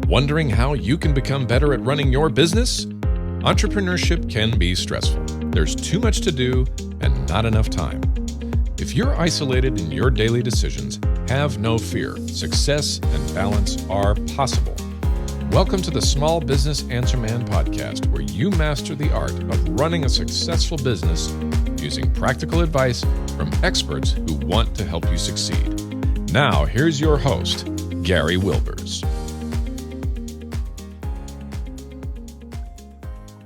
Wondering how you can become better at running your business? Entrepreneurship can be stressful. There's too much to do and not enough time. If you're isolated in your daily decisions, have no fear. Success and balance are possible. Welcome to the Small Business Answer Man podcast, where you master the art of running a successful business using practical advice from experts who want to help you succeed. Now, here's your host, Gary Wilbers.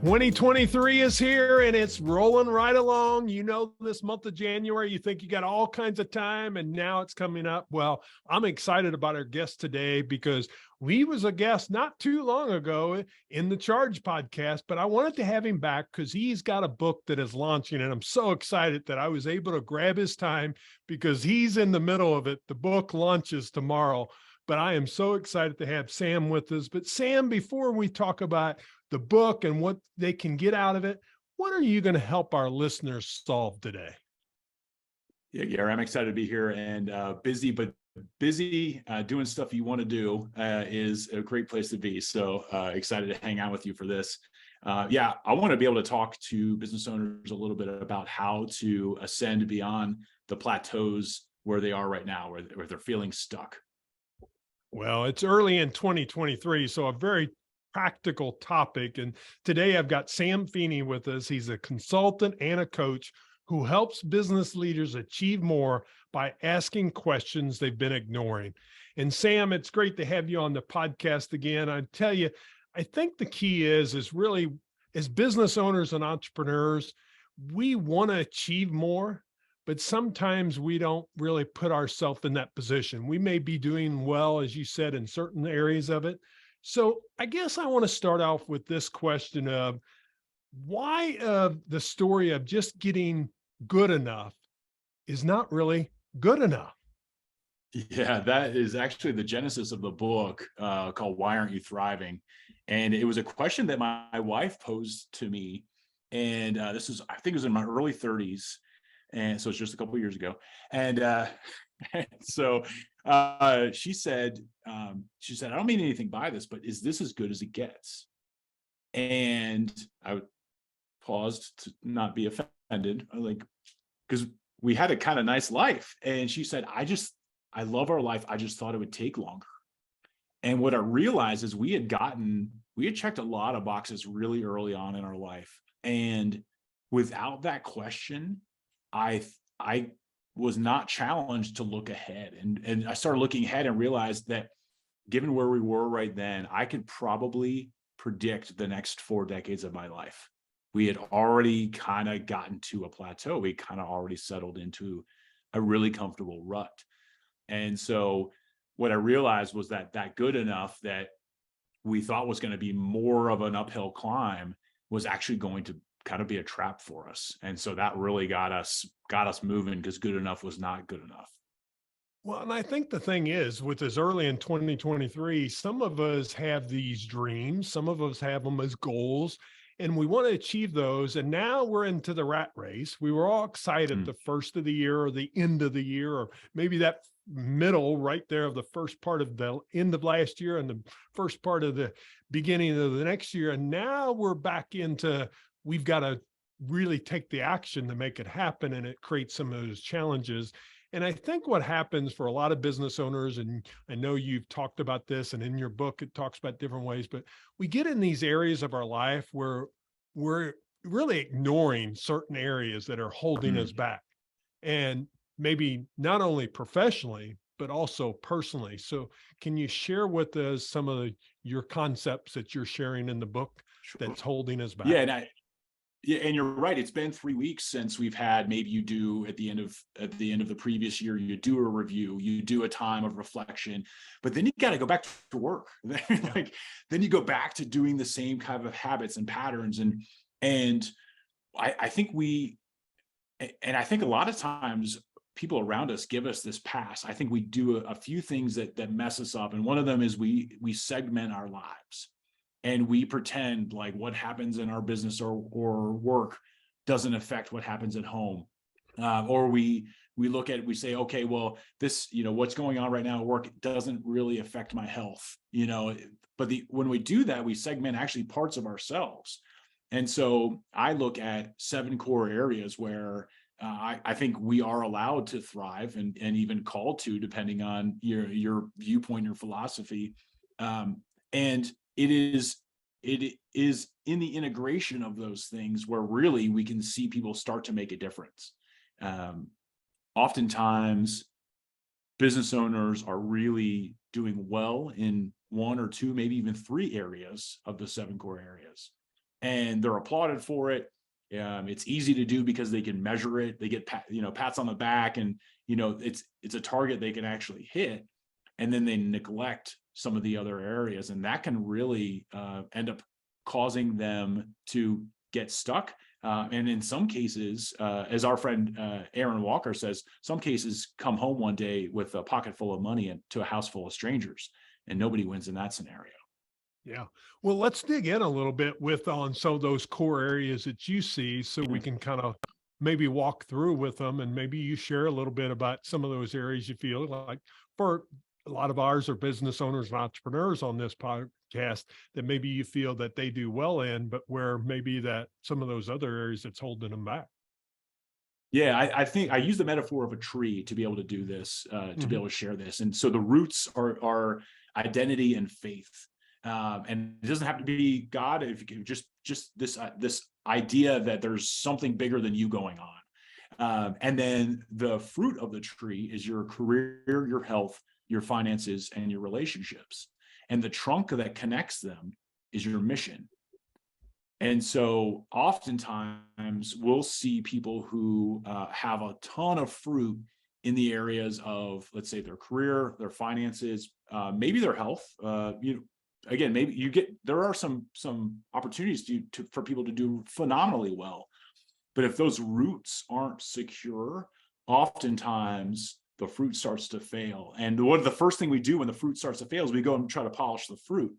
2023 is here and it's rolling right along. You know, this month of January, you think you got all kinds of time and now it's coming up. Well, I'm excited about our guest today because he was a guest not too long ago in the Charge podcast, but I wanted to have him back because he's got a book that is launching and I'm so excited that I was able to grab his time because he's in the middle of it. The book launches tomorrow, but I am so excited to have Sam with us. But Sam, before we talk about the book and what they can get out of it, what are you going to help our listeners solve today? Yeah, Gary, I'm excited to be here and busy doing stuff you want to do is a great place to be. So excited to hang out with you for this. I want to be able to talk to business owners a little bit about how to ascend beyond the plateaus where they are right now, where they're feeling stuck. Well, it's early in 2023, so a very practical topic. And today I've got Sam Feeney with us. He's a consultant and a coach who helps business leaders achieve more by asking questions they've been ignoring. And Sam, it's great to have you on the podcast again. I tell you, I think the key is really, as business owners and entrepreneurs, we want to achieve more, but sometimes we don't really put ourselves in that position. We may be doing well, as you said, in certain areas of it. So I guess I want to start off with this question of why the story of just getting good enough is not really good enough. Yeah, that is actually the genesis of the book called Why Aren't You Thriving? And it was a question that my wife posed to me. And I think it was in my early 30s. And so it's just a couple of years ago. And so she said, I don't mean anything by this, but is this as good as it gets? And I paused to not be offended, because we had a kind of nice life. And she said, I love our life. I just thought it would take longer. And what I realized is we had checked a lot of boxes really early on in our life. And without that question, I was not challenged to look ahead. And I started looking ahead and realized that given where we were right then, I could probably predict the next 4 decades of my life. We had already kind of gotten to a plateau. We kind of already settled into a really comfortable rut. And so what I realized was that good enough that we thought was going to be more of an uphill climb was actually going to kind of be a trap for us. And so that really got us moving, because good enough was not good enough. Well, and I think the thing is, with this early in 2023, some of us have these dreams, some of us have them as goals, and we want to achieve those. And now we're into the rat race. We were all excited the first of the year or the end of the year, or maybe that middle right there of the first part of the end of last year and the first part of the beginning of the next year. And now we're back into, we've got to really take the action to make it happen. And it creates some of those challenges. And I think what happens for a lot of business owners, and I know you've talked about this and in your book, it talks about different ways, but we get in these areas of our life where we're really ignoring certain areas that are holding us back. And maybe not only professionally, but also personally. So can you share with us some of your concepts that you're sharing in the book that's holding us back? Yeah, and you're right. It's been 3 weeks since we've had, maybe you do at the end of the previous year, you do a review, you do a time of reflection, but then you got to go back to work. Then you go back to doing the same kind of habits and patterns. And I think I think a lot of times people around us give us this pass. I think we do a few things that mess us up. And one of them is we segment our lives. And we pretend like what happens in our business or work doesn't affect what happens at home. Or we we say, okay, well, this, what's going on right now at work doesn't really affect my health, but when we do that, we segment actually parts of ourselves. And so I look at 7 core areas where I think we are allowed to thrive and even called to, depending on your viewpoint, your philosophy. And it is in the integration of those things where really we can see people start to make a difference. Oftentimes, business owners are really doing well in 1 or 2, maybe even 3 areas of the 7 core areas, and they're applauded for it. It's easy to do because they can measure it. They get pats on the back, and it's a target they can actually hit. And then they neglect some of the other areas, and that can really end up causing them to get stuck. And in some cases, as our friend Aaron Walker says, some cases come home one day with a pocket full of money and to a house full of strangers, and nobody wins in that scenario. Yeah. Well, let's dig in a little bit on some of those core areas that you see, so we can kind of maybe walk through with them, and maybe you share a little bit about some of those areas you feel like, for a lot of ours are business owners and entrepreneurs on this podcast, that maybe you feel that they do well in, but where maybe that some of those other areas that's holding them back. Yeah, I think I use the metaphor of a tree to be able to do this, to be able to share this. And so the roots are identity and faith. And it doesn't have to be God. If you can just this idea that there's something bigger than you going on. And then the fruit of the tree is your career, your health, your finances, and your relationships. And the trunk that connects them is your mission. And so oftentimes we'll see people who have a ton of fruit in the areas of, let's say, their career, their finances, maybe their health. Again, maybe there are some opportunities for people to do phenomenally well. But if those roots aren't secure, oftentimes the fruit starts to fail. And the first thing we do when the fruit starts to fail is we go and try to polish the fruit.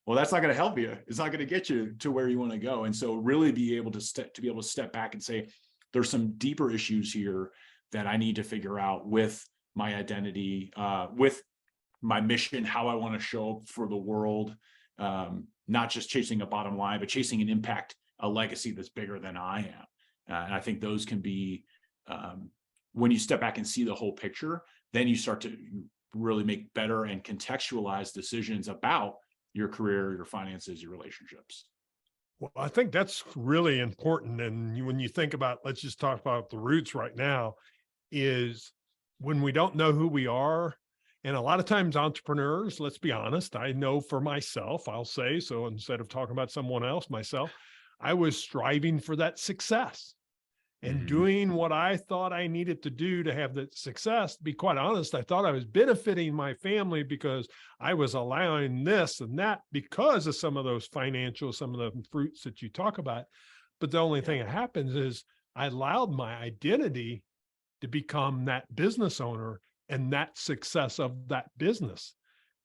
Well, that's not going to help you. It's not going to get you to where you want to go. And so really be able to step back and say, there's some deeper issues here that I need to figure out with my identity, with my mission, how I want to show up for the world, not just chasing a bottom line, but chasing an impact, a legacy that's bigger than I am. And I think those can be, when you step back and see the whole picture, then you start to really make better and contextualize decisions about your career, your finances, your relationships. Well, I think that's really important. And when you think about, let's just talk about the roots right now, is when we don't know who we are. And a lot of times entrepreneurs, let's be honest, I know for myself, I'll say, so instead of talking about someone else, myself, I was striving for that success and doing what I thought I needed to do to have that success. To be quite honest, I thought I was benefiting my family because I was allowing this and that because of some of those financial, some of the fruits that you talk about. But the only thing that happens is I allowed my identity to become that business owner and that success of that business.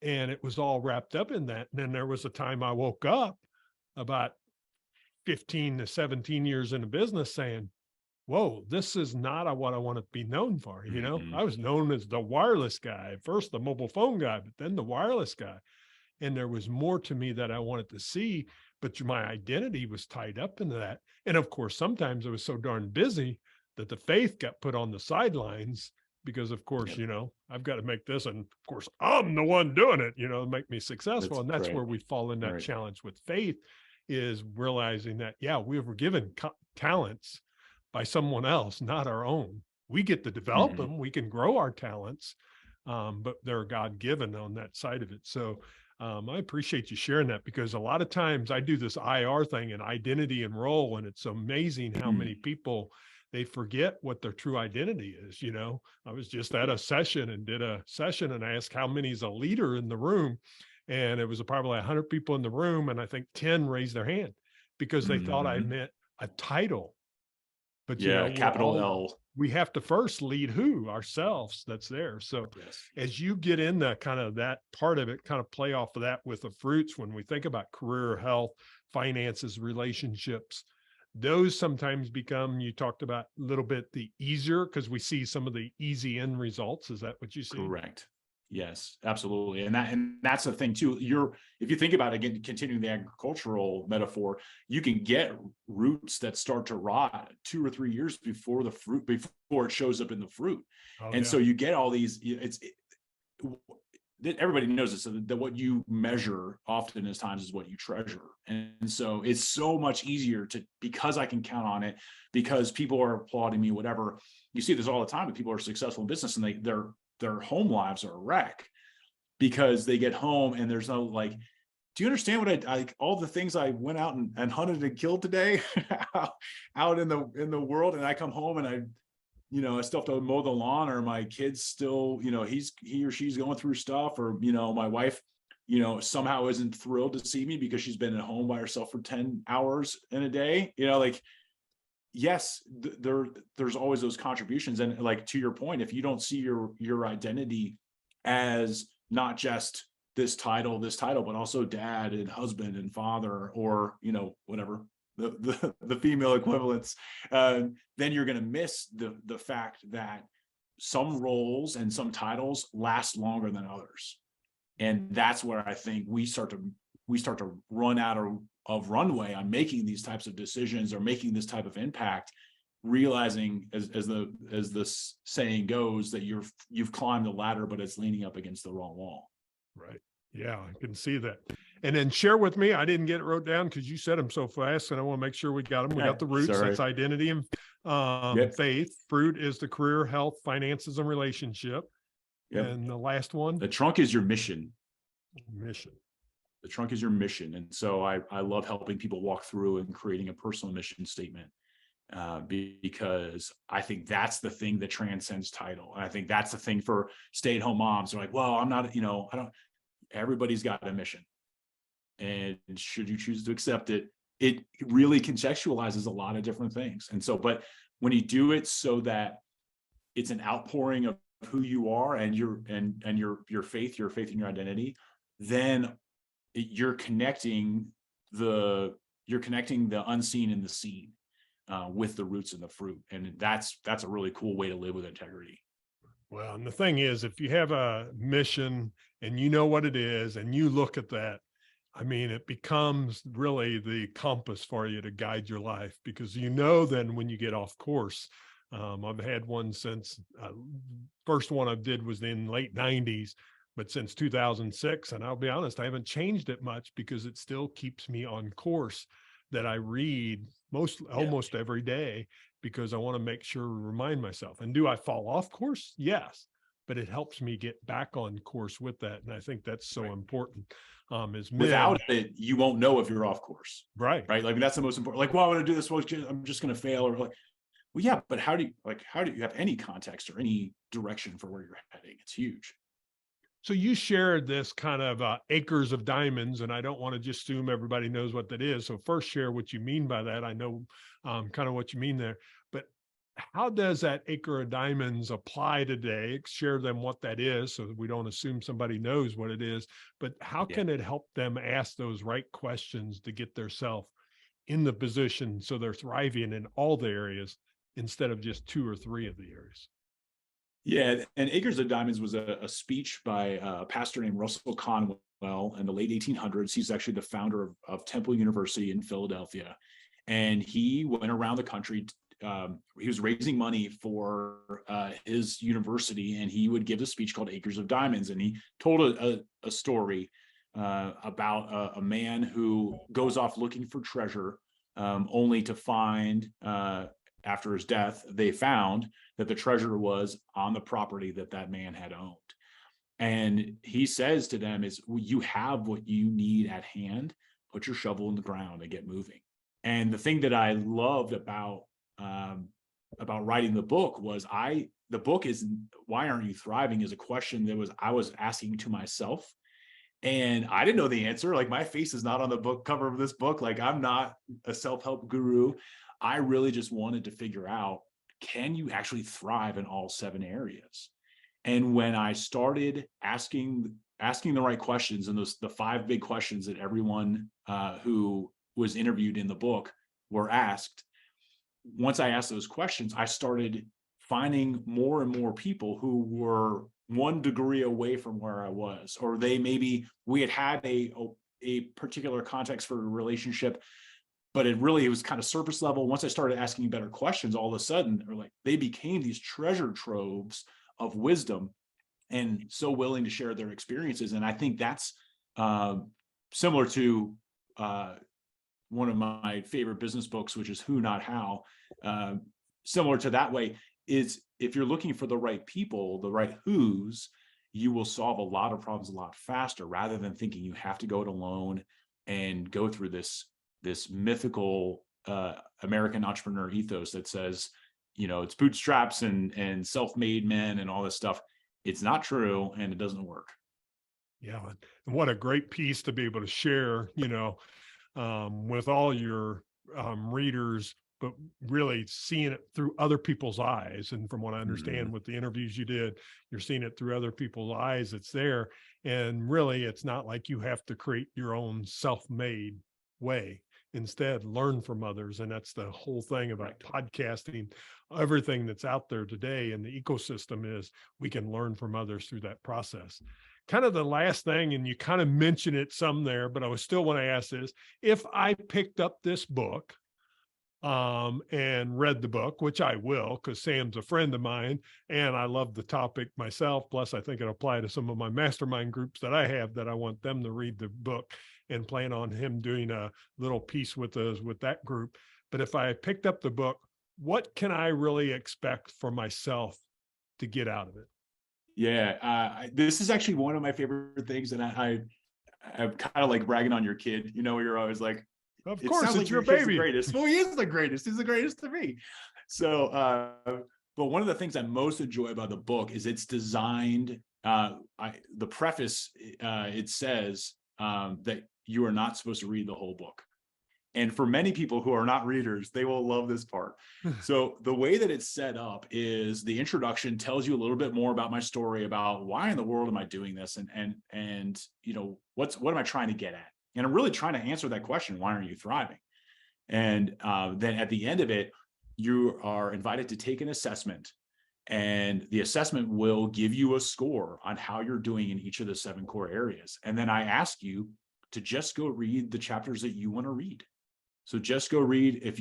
And it was all wrapped up in that. And then there was a time I woke up about 15 to 17 years in the business saying, whoa, this is not what I want to be known for. I was known as the wireless guy, first the mobile phone guy, but then the wireless guy. And there was more to me that I wanted to see, but my identity was tied up into that. And of course, sometimes I was so darn busy that the faith got put on the sidelines because of course, I've got to make this. And of course, I'm the one doing it, make me successful. And that's where we fall in that challenge with faith, is realizing that, we were given talents by someone else, not our own. We get to develop them. We can grow our talents, but they're God-given on that side of it. So I appreciate you sharing that, because a lot of times I do this IR thing and identity and role, and it's amazing how many people, they forget what their true identity is. I was just at a session and I asked how many is a leader in the room. And it was probably 100 people in the room. And I think 10 raised their hand because they thought I meant a title. But capital L. We have to first lead ourselves. That's there. So as you get into kind of that part of it, kind of play off of that with the fruits, when we think about career, health, finances, relationships, those sometimes become, you talked about a little bit, the easier, because we see some of the easy end results. Is that what you see? Correct. Yes, absolutely. And that's the thing too. If you think about it, again, continuing the agricultural metaphor, you can get roots that start to rot 2 or 3 years before it shows up in the fruit. Oh, And yeah. so you get all these, everybody knows this, that what you measure often as times is what you treasure. And so it's so much easier because I can count on it, because people are applauding me, whatever. You see this all the time when people are successful in business and their home lives are a wreck because they get home and there's no like, do you understand what I all the things I went out and hunted and killed today out in the world, and I come home and I still have to mow the lawn, or my kid's still, he or she's going through stuff, or, my wife, somehow isn't thrilled to see me because she's been at home by herself for 10 hours in a day, like, yes, there's always those contributions. And like, to your point, if you don't see your identity as not just this title, but also dad and husband and father, or, whatever, the female equivalents, then you're going to miss the fact that some roles and some titles last longer than others. And that's where I think we start to run out of runway on making these types of decisions or making this type of impact, realizing as the saying goes, that you've climbed the ladder, but it's leaning up against the wrong wall. Right. Yeah, I can see that. And then share with me, I didn't get it wrote down because you said them so fast, and I want to make sure we got them. We got the roots. Sorry. That's identity and Yep. faith. Fruit is the career, health, finances, and relationship. Yep. And the last one, the trunk is your mission. Mission. The trunk is your mission. And so I love helping people walk through and creating a personal mission statement, because I think that's the thing that transcends title. And I think that's the thing for stay-at-home moms. They're like, well, I'm not, everybody's got a mission. And should you choose to accept it, it really contextualizes a lot of different things. And so, but when you do it so that it's an outpouring of who you are and your faith in your identity, then you're connecting the unseen and the seen, with the roots and the fruit. And that's a really cool way to live with integrity. Well, and the thing is, if you have a mission and you know what it is and you look at that, I mean, it becomes really the compass for you to guide your life, because then when you get off course, I've had one since first one I did was in late 90s, but since 2006, and I'll be honest, I haven't changed it much because it still keeps me on course, that I read almost every day, because I want to make sure to remind myself. And do I fall off course? Yes, but it helps me get back on course with that. And I think that's so important. As men, without it, you won't know if you're off course. Right. Like, that's the most important. Like, well, I want to do this. Well, I'm just going to fail. Or like, well, yeah, but how do you have any context or any direction for where you're heading? It's huge. So you shared this kind of acres of diamonds, and I don't want to just assume everybody knows what that is. So first, share what you mean by that. I know kind of what you mean there, but how does that acre of diamonds apply today? Share them what that is, so that we don't assume somebody knows what it is, but how can it help them ask those right questions to get themselves in the position so they're thriving in all the areas instead of just 2 or 3 of the areas? Yeah, and Acres of Diamonds was a speech by a pastor named Russell Conwell in the late 1800s. He's actually the founder of Temple University in Philadelphia. And he went around the country. He was raising money for his university, and he would give a speech called Acres of Diamonds. And he told a story about a man who goes off looking for treasure, only to find, after his death, they found that the treasure was on the property that man had owned. And he says to them is, well, you have what you need at hand, put your shovel in the ground and get moving. And the thing that I loved about writing the book was the book is, why aren't you thriving, is a question that I was asking to myself. And I didn't know the answer. Like, my face is not on the book cover of this book. Like, I'm not a self-help guru. I really just wanted to figure out, can you actually thrive in all 7 areas? And when I started asking the right questions, and the 5 big questions that everyone who was interviewed in the book were asked, once I asked those questions, I started finding more and more people who were one degree away from where I was, or we had a particular context for a relationship, but it was kind of surface level. Once I started asking better questions, all of a sudden, they became these treasure troves of wisdom and so willing to share their experiences. And I think that's similar to one of my favorite business books, which is Who Not How. Similar to that way is, if you're looking for the right people, the right who's, you will solve a lot of problems a lot faster, rather than thinking you have to go it alone and go through this mythical American entrepreneur ethos that says, it's bootstraps and self-made men and all this stuff. It's not true, and it doesn't work. Yeah. And what a great piece to be able to share, with all your readers, but really seeing it through other people's eyes. And from what I understand with the interviews you did, you're seeing it through other people's eyes. It's there. And really, it's not like you have to create your own self-made way. Instead, learn from others. And that's the whole thing about podcasting. Everything that's out there today in the ecosystem is we can learn from others through that process. Kind of the last thing, and you kind of mentioned it some there, but I still want to ask this: if I picked up this book and read the book, which I will, because Sam's a friend of mine and I love the topic myself. Plus, I think it applies to some of my mastermind groups that I have, that I want them to read the book, and plan on him doing a little piece with us with that group. But if I picked up the book, what can I really expect for myself to get out of it? Yeah, this is actually one of my favorite things, and I'm kind of like bragging on your kid. You're always like, of course, it's your kid's baby. the greatest. Well, he is the greatest. He's the greatest to me. So, but one of the things I most enjoy about the book is it's designed. The preface, it says that you are not supposed to read the whole book. And for many people who are not readers, they will love this part. So the way that it's set up is the introduction tells you a little bit more about my story, about why in the world am I doing this, and what am I trying to get at? And I'm really trying to answer that question: why aren't you thriving? And then at the end of it, you are invited to take an assessment, and the assessment will give you a score on how you're doing in each of the 7 core areas. And then I ask you to just go read the chapters that you want to read. So just go read. If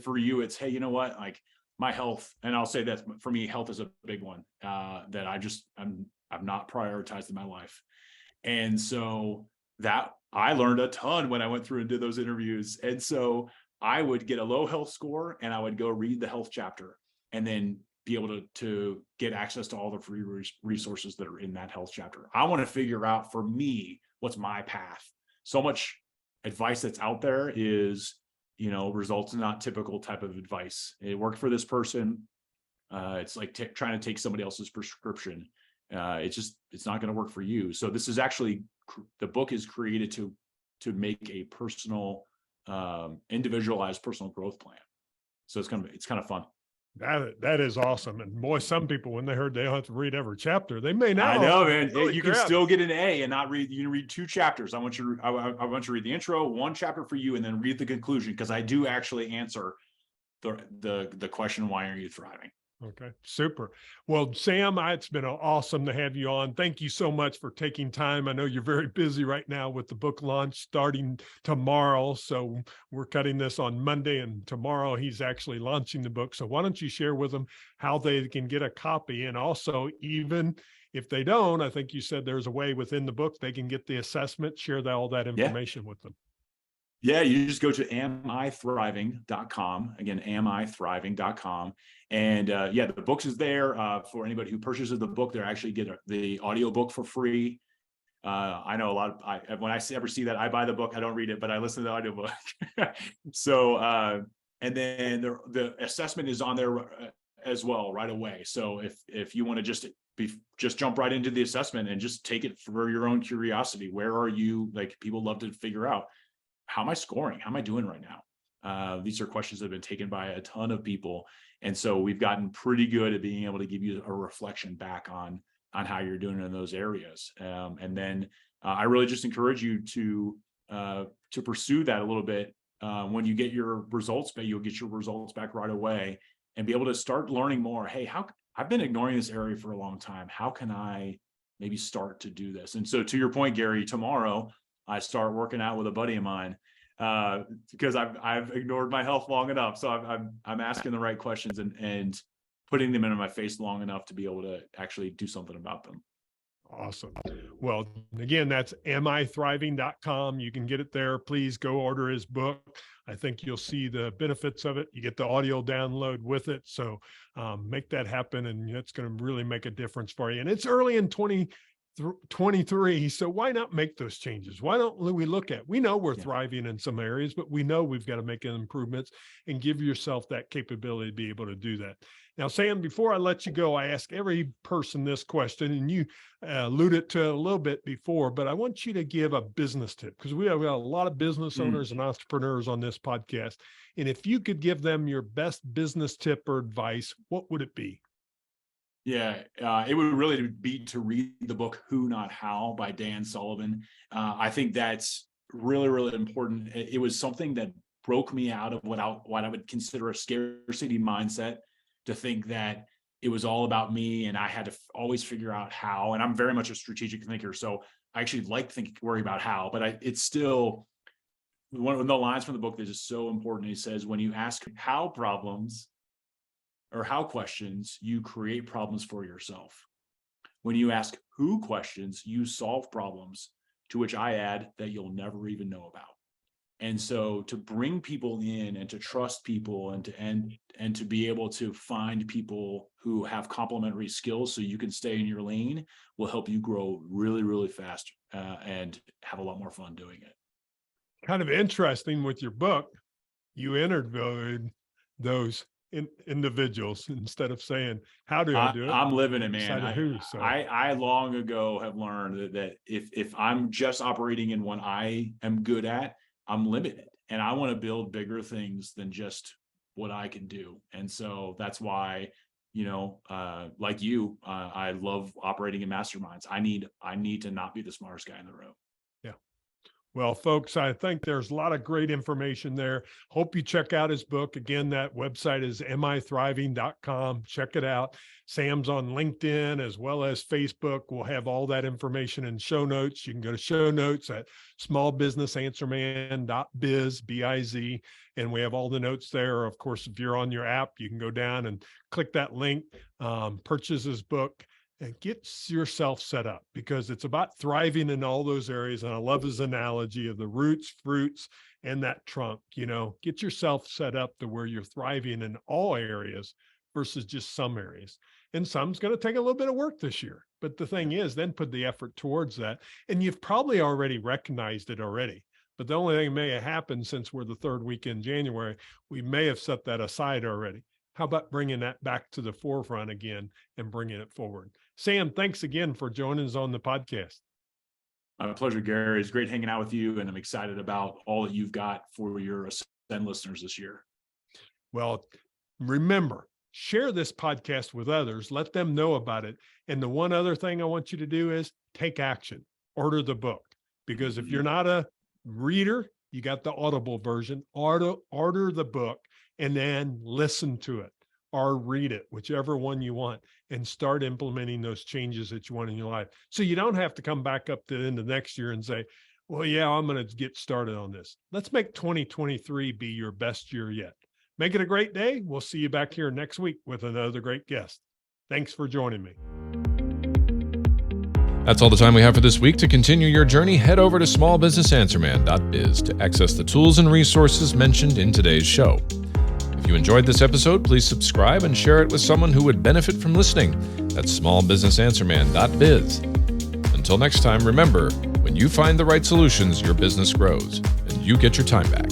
for you it's, hey, you know what, like my health, and I'll say that for me, health is a big one that I've not prioritized in my life. And so that I learned a ton when I went through and did those interviews. And so I would get a low health score, and I would go read the health chapter, and then be able to get access to all the free resources that are in that health chapter. I want to figure out, for me, what's my path. So much advice that's out there is, results in not typical type of advice. It worked for this person. It's like trying to take somebody else's prescription. It's not going to work for you. So this is actually, the book is created to make a personal, individualized personal growth plan. So it's kind of fun. That is awesome. And boy, some people, when they heard they don't have to read every chapter, they may now. I know, man. You can still get an A and not read. You can read 2 chapters. I want you to read the intro, 1 chapter for you, and then read the conclusion, because I do actually answer the question, why are you thriving? Okay, super. Well, Sam, it's been awesome to have you on. Thank you so much for taking time. I know you're very busy right now with the book launch starting tomorrow. So we're cutting this on Monday, and tomorrow he's actually launching the book. So why don't you share with them how they can get a copy? And also, even if they don't, I think you said there's a way within the book they can get the assessment, share all that information with them. Yeah, you just go to amithriving.com. Again, amithriving.com. And the books is there for anybody who purchases the book. They actually get the audiobook for free. I know when I ever see that, I buy the book. I don't read it, but I listen to the audiobook. So, and then the assessment is on there as well right away. So if you want to just jump right into the assessment and just take it for your own curiosity, where are you? Like, people love to figure out, how am I scoring? How am I doing right now? These are questions that have been taken by a ton of people. And so we've gotten pretty good at being able to give you a reflection back on how you're doing in those areas. And then I really just encourage you to pursue that a little bit When you get your results back, you'll get your results back right away and be able to start learning more. Hey, I've been ignoring this area for a long time. How can I maybe start to do this? And so to your point, Gary, tomorrow I start working out with a buddy of mine because I've ignored my health long enough. So I'm asking the right questions and putting them into my face long enough to be able to actually do something about them. Awesome. Well, again, that's amithriving.com. You can get it there. Please go order his book. I think you'll see the benefits of it. You get the audio download with it. So make that happen, and it's going to really make a difference for you. And it's early in 2023. So why not make those changes? Why don't we look at, we know we're thriving in some areas, but we know we've got to make improvements and give yourself that capability to be able to do that. Now, Sam, before I let you go, I ask every person this question, and you alluded to it a little bit before, but I want you to give a business tip, because we have a lot of business owners and entrepreneurs on this podcast. And if you could give them your best business tip or advice, what would it be? Yeah, it would really be to read the book Who Not How by Dan Sullivan. I think that's really, really important. It was something that broke me out of what I would consider a scarcity mindset, to think that it was all about me and I had to always figure out how. And I'm very much a strategic thinker, so I actually like worry about how, but it's still one of the lines from the book that is so important. He says, when you ask how problems or how questions, you create problems for yourself. When you ask who questions, you solve problems, to which I add that you'll never even know about. And so to bring people in and to trust people and to be able to find people who have complementary skills so you can stay in your lane will help you grow really, really fast and have a lot more fun doing it. Kind of interesting with your book, you interviewed those individuals instead of saying, how do I do it? I'm living it, man. I long ago have learned that if I'm just operating in what I am good at, I'm limited, and I want to build bigger things than just what I can do. And so that's why, like you, I love operating in masterminds. I need to not be the smartest guy in the room. Yeah. Well, folks, I think there's a lot of great information there. Hope you check out his book. Again, that website is amithriving.com. Check it out. Sam's on LinkedIn as well as Facebook. We'll have all that information in show notes. You can go to show notes at smallbusinessanswerman.biz, B-I-Z, and we have all the notes there. Of course, if you're on your app, you can go down and click that link, purchase his book, and get yourself set up, because it's about thriving in all those areas. And I love his analogy of the roots, fruits, and that trunk. Get yourself set up to where you're thriving in all areas versus just some areas. And some's going to take a little bit of work this year. But the thing is, then put the effort towards that. And you've probably already recognized it already. But the only thing may have happened, since we're the third week in January, we may have set that aside already. How about bringing that back to the forefront again and bringing it forward? Sam, thanks again for joining us on the podcast. My pleasure, Gary. It's great hanging out with you, and I'm excited about all that you've got for your Ascend listeners this year. Well, remember, share this podcast with others. Let them know about it. And the one other thing I want you to do is take action. Order the book. Because if you're not a reader, you got the Audible version. Order the book and then listen to it or read it, whichever one you want, and start implementing those changes that you want in your life. So you don't have to come back up to the end of next year and say, well, yeah, I'm going to get started on this. Let's make 2023 be your best year yet. Make it a great day. We'll see you back here next week with another great guest. Thanks for joining me. That's all the time we have for this week. To continue your journey, head over to smallbusinessanswerman.biz to access the tools and resources mentioned in today's show. If you enjoyed this episode, please subscribe and share it with someone who would benefit from listening. That's smallbusinessanswerman.biz. Until next time, remember, when you find the right solutions, your business grows and you get your time back.